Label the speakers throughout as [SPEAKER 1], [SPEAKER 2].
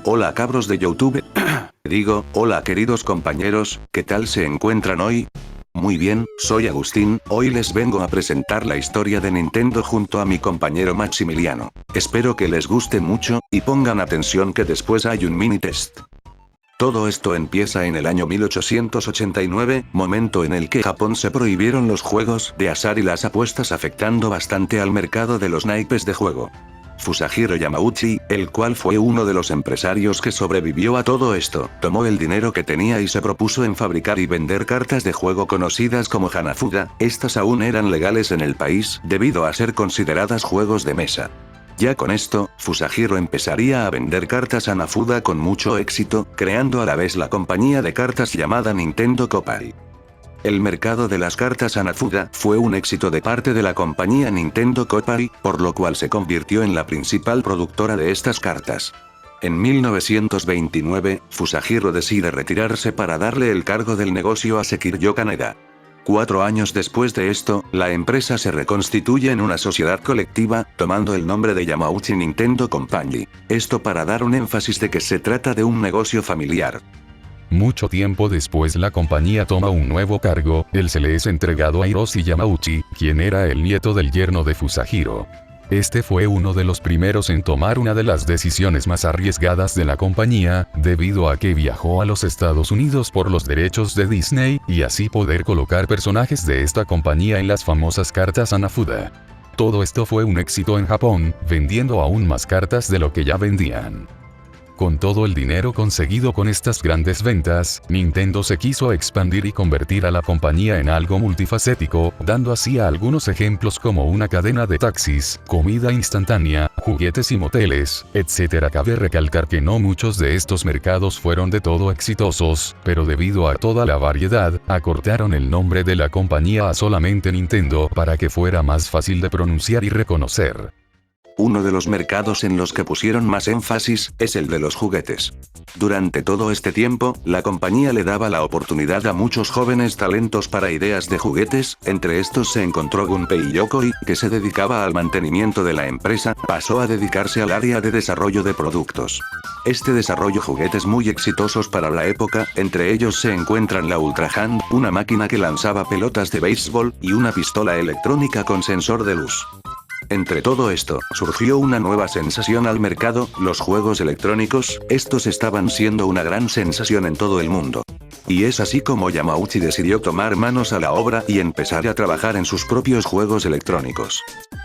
[SPEAKER 1] Hola cabros de YouTube. Hola queridos compañeros, ¿qué tal se encuentran hoy? Muy bien, soy Agustín, hoy les vengo a presentar la historia de Nintendo junto a mi compañero Maximiliano. Espero que les guste mucho, y pongan atención que después hay un mini test. Todo esto empieza en el año 1889, momento en el que Japón se prohibieron los juegos de azar y las apuestas, afectando bastante al mercado de los naipes de juego. Fusajiro Yamauchi, el cual fue uno de los empresarios que sobrevivió a todo esto, tomó el dinero que tenía y se propuso en fabricar y vender cartas de juego conocidas como Hanafuda. Estas aún eran legales en el país, debido a ser consideradas juegos de mesa. Ya con esto, Fusajiro empezaría a vender cartas Hanafuda con mucho éxito, creando a la vez la compañía de cartas llamada Nintendo Kopari. El mercado de las cartas Hanafuda fue un éxito de parte de la compañía Nintendo Kopari, por lo cual se convirtió en la principal productora de estas cartas. En 1929, Fusajiro decide retirarse para darle el cargo del negocio a Sekiryo Kaneda. 4 años después de esto, la empresa se reconstituye en una sociedad colectiva, tomando el nombre de Yamauchi Nintendo Company. Esto para dar un énfasis de que se trata de un negocio familiar.
[SPEAKER 2] Mucho tiempo después la compañía toma un nuevo cargo, se le es entregado a Hiroshi Yamauchi, quien era el nieto del yerno de Fusajiro. Este fue uno de los primeros en tomar una de las decisiones más arriesgadas de la compañía, debido a que viajó a los Estados Unidos por los derechos de Disney, y así poder colocar personajes de esta compañía en las famosas cartas Hanafuda. Todo esto fue un éxito en Japón, vendiendo aún más cartas de lo que ya vendían. Con todo el dinero conseguido con estas grandes ventas, Nintendo se quiso expandir y convertir a la compañía en algo multifacético, dando así a algunos ejemplos como una cadena de taxis, comida instantánea, juguetes y moteles, etc. Cabe recalcar que no muchos de estos mercados fueron de todo exitosos, pero debido a toda la variedad, acortaron el nombre de la compañía a solamente Nintendo para que fuera más fácil de pronunciar y reconocer.
[SPEAKER 1] Uno de los mercados en los que pusieron más énfasis es el de los juguetes. Durante todo este tiempo, la compañía le daba la oportunidad a muchos jóvenes talentos para ideas de juguetes. Entre estos se encontró Gunpei Yokoi, que se dedicaba al mantenimiento de la empresa, pasó a dedicarse al área de desarrollo de productos. Este desarrolló juguetes muy exitosos para la época, entre ellos se encuentran la Ultra Hand, una máquina que lanzaba pelotas de béisbol, y una pistola electrónica con sensor de luz. Entre todo esto, surgió una nueva sensación al mercado, los juegos electrónicos. Estos estaban siendo una gran sensación en todo el mundo. Y es así como Yamauchi decidió tomar manos a la obra y empezar a trabajar en sus propios juegos electrónicos.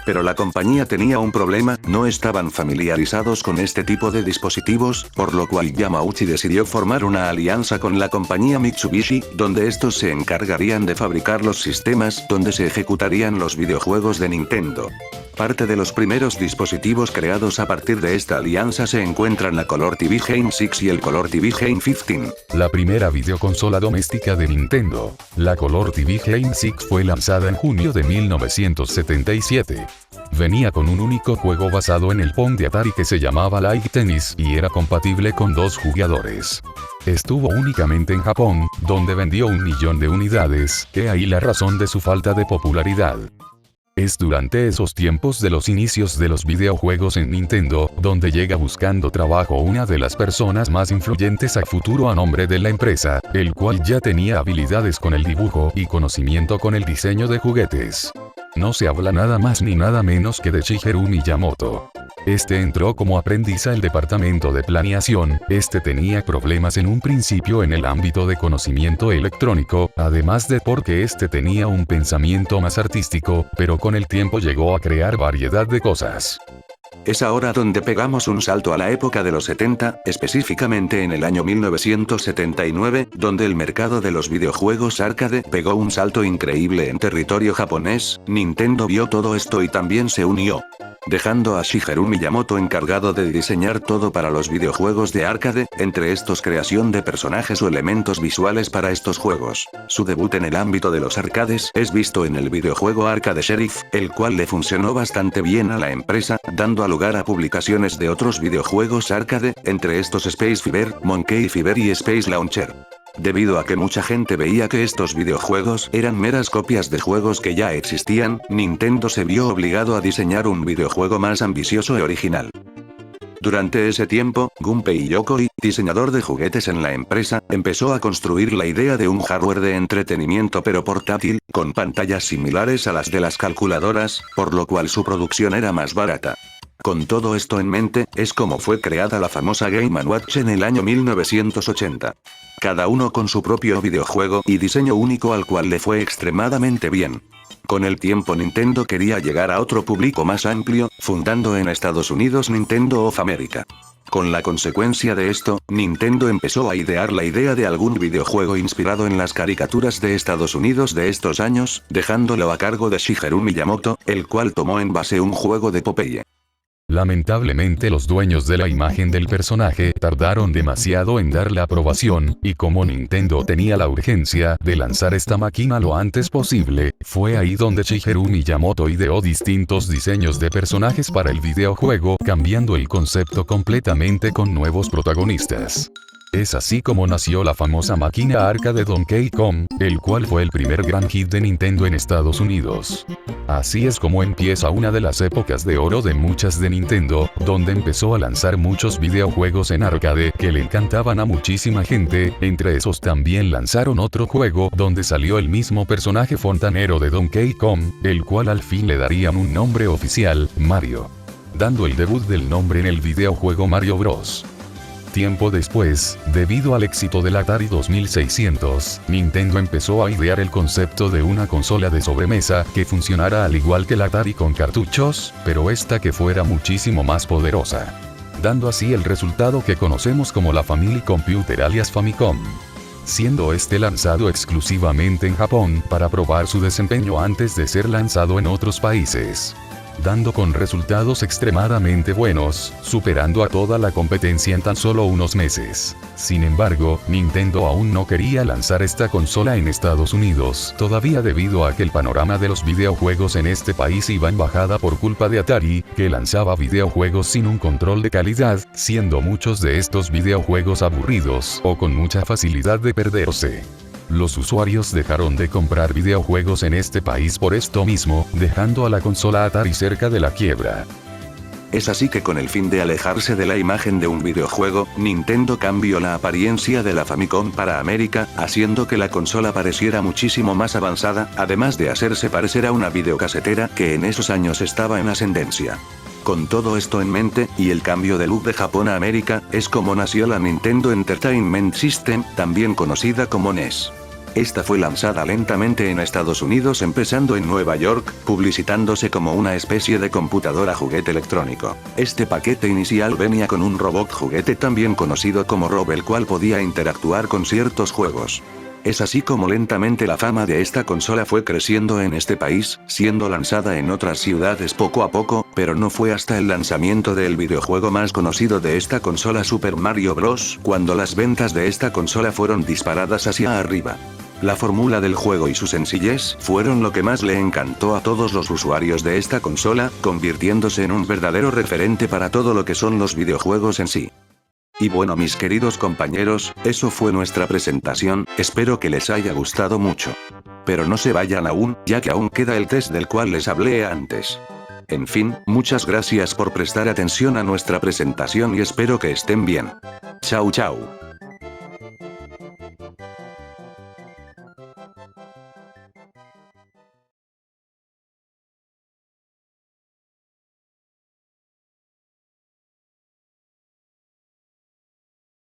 [SPEAKER 1] Pero la compañía tenía un problema, no estaban familiarizados con este tipo de dispositivos, por lo cual Yamauchi decidió formar una alianza con la compañía Mitsubishi, donde estos se encargarían de fabricar los sistemas donde se ejecutarían los videojuegos de Nintendo. Parte de los primeros dispositivos creados a partir de esta alianza se encuentran la Color TV Game 6 y el Color TV Game 15.
[SPEAKER 2] La primera videoconsola doméstica de Nintendo, la Color TV Game 6 fue lanzada en junio de 1977. Venía con un único juego basado en el Pong de Atari que se llamaba Light Tennis y era compatible con 2 jugadores. Estuvo únicamente en Japón, donde vendió 1 millón de unidades, he ahí la razón de su falta de popularidad. Es durante esos tiempos de los inicios de los videojuegos en Nintendo, donde llega buscando trabajo una de las personas más influyentes a futuro a nombre de la empresa, el cual ya tenía habilidades con el dibujo y conocimiento con el diseño de juguetes. No se habla nada más ni nada menos que de Shigeru Miyamoto. Este entró como aprendiz al departamento de planeación. Este tenía problemas en un principio en el ámbito de conocimiento electrónico, además de porque este tenía un pensamiento más artístico, pero con el tiempo llegó a crear variedad de cosas.
[SPEAKER 1] Es ahora donde pegamos un salto a la época de los 70, específicamente en el año 1979, donde el mercado de los videojuegos arcade pegó un salto increíble en territorio japonés. Nintendo vio todo esto y también se unió, dejando a Shigeru Miyamoto encargado de diseñar todo para los videojuegos de arcade, entre estos creación de personajes o elementos visuales para estos juegos. Su debut en el ámbito de los arcades es visto en el videojuego Arcade Sheriff, el cual le funcionó bastante bien a la empresa, dando lugar a publicaciones de otros videojuegos arcade, entre estos Space Fever, Monkey Fever y Space Launcher. Debido a que mucha gente veía que estos videojuegos eran meras copias de juegos que ya existían, Nintendo se vio obligado a diseñar un videojuego más ambicioso y original. Durante ese tiempo, Gunpei Yokoi, diseñador de juguetes en la empresa, empezó a construir la idea de un hardware de entretenimiento pero portátil, con pantallas similares a las de las calculadoras, por lo cual su producción era más barata. Con todo esto en mente, es como fue creada la famosa Game & Watch en el año 1980. Cada uno con su propio videojuego y diseño único al cual le fue extremadamente bien. Con el tiempo Nintendo quería llegar a otro público más amplio, fundando en Estados Unidos Nintendo of America. Con la consecuencia de esto, Nintendo empezó a idear la idea de algún videojuego inspirado en las caricaturas de Estados Unidos de estos años, dejándolo a cargo de Shigeru Miyamoto, el cual tomó en base un juego de Popeye.
[SPEAKER 2] Lamentablemente los dueños de la imagen del personaje tardaron demasiado en dar la aprobación, y como Nintendo tenía la urgencia de lanzar esta máquina lo antes posible, fue ahí donde Shigeru Miyamoto ideó distintos diseños de personajes para el videojuego, cambiando el concepto completamente con nuevos protagonistas. Es así como nació la famosa máquina arcade de Donkey Kong, el cual fue el primer gran hit de Nintendo en Estados Unidos. Así es como empieza una de las épocas de oro de muchas de Nintendo, donde empezó a lanzar muchos videojuegos en arcade que le encantaban a muchísima gente. Entre esos también lanzaron otro juego donde salió el mismo personaje fontanero de Donkey Kong, el cual al fin le darían un nombre oficial, Mario, dando el debut del nombre en el videojuego Mario Bros. Tiempo después, debido al éxito del Atari 2600, Nintendo empezó a idear el concepto de una consola de sobremesa que funcionara al igual que el Atari con cartuchos, pero esta que fuera muchísimo más poderosa, dando así el resultado que conocemos como la Family Computer alias Famicom, siendo este lanzado exclusivamente en Japón para probar su desempeño antes de ser lanzado en otros países, dando con resultados extremadamente buenos, superando a toda la competencia en tan solo unos meses. Sin embargo, Nintendo aún no quería lanzar esta consola en Estados Unidos, todavía debido a que el panorama de los videojuegos en este país iba en bajada por culpa de Atari, que lanzaba videojuegos sin un control de calidad, siendo muchos de estos videojuegos aburridos o con mucha facilidad de perderse. Los usuarios dejaron de comprar videojuegos en este país por esto mismo, dejando a la consola Atari cerca de la quiebra.
[SPEAKER 1] Es así que con el fin de alejarse de la imagen de un videojuego, Nintendo cambió la apariencia de la Famicom para América, haciendo que la consola pareciera muchísimo más avanzada, además de hacerse parecer a una videocasetera que en esos años estaba en ascendencia. Con todo esto en mente, y el cambio de look de Japón a América, es como nació la Nintendo Entertainment System, también conocida como NES. Esta fue lanzada lentamente en Estados Unidos empezando en Nueva York, publicitándose como una especie de computadora juguete electrónico. Este paquete inicial venía con un robot juguete también conocido como Rob, el cual podía interactuar con ciertos juegos. Es así como lentamente la fama de esta consola fue creciendo en este país, siendo lanzada en otras ciudades poco a poco, pero no fue hasta el lanzamiento del videojuego más conocido de esta consola, Super Mario Bros., cuando las ventas de esta consola fueron disparadas hacia arriba. La fórmula del juego y su sencillez fueron lo que más le encantó a todos los usuarios de esta consola, convirtiéndose en un verdadero referente para todo lo que son los videojuegos en sí. Y bueno, mis queridos compañeros, eso fue nuestra presentación, espero que les haya gustado mucho. Pero no se vayan aún, ya que aún queda el test del cual les hablé antes. En fin, muchas gracias por prestar atención a nuestra presentación y espero que estén bien. Chau chau.